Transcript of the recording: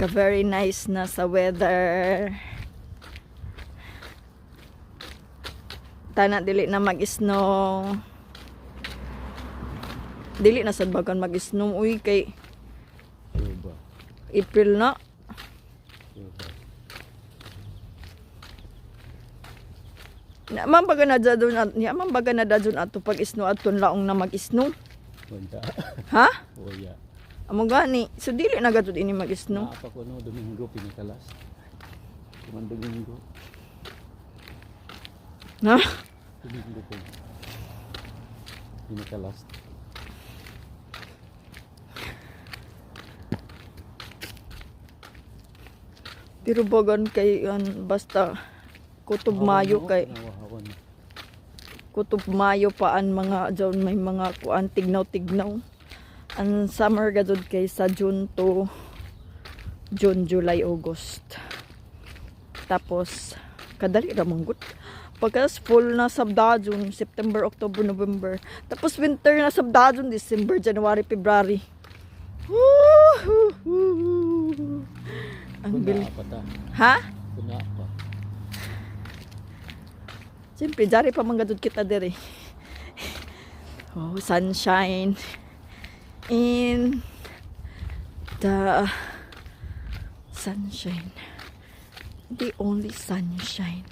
Ka very nice na sa weather. Tana dili na mag-snow. Dili na sad bagan mag-snow uy kay Diba? April na. Diba? Naman baga na dadun at naman baga na dadun ato pag snow aton laong na mag-snow. Wanda. Ha? Oya. Amo gani. So dili na gadud ini mag-snow. Naapa ko no Domingo pinikalas. Kuman Domingo. Ha? Domingo ko. Pinikalas. Pero bagan kay basta kutob mayo kay kutob mayo paan mga dyan may mga kuan tignaw-tignaw. Ang summer gadud kay sa June to June, July, August. Tapos kadali ra manggut. Pagkas fall na sabda June, September, October, November. Tapos winter na sabda June, December, January, February. Ang bilis. Kuna pa ta. Ha? Kuna pa. Siyempre, jari pa manggadod kita dere. Oh, sunshine. In the sunshine. The only sunshine.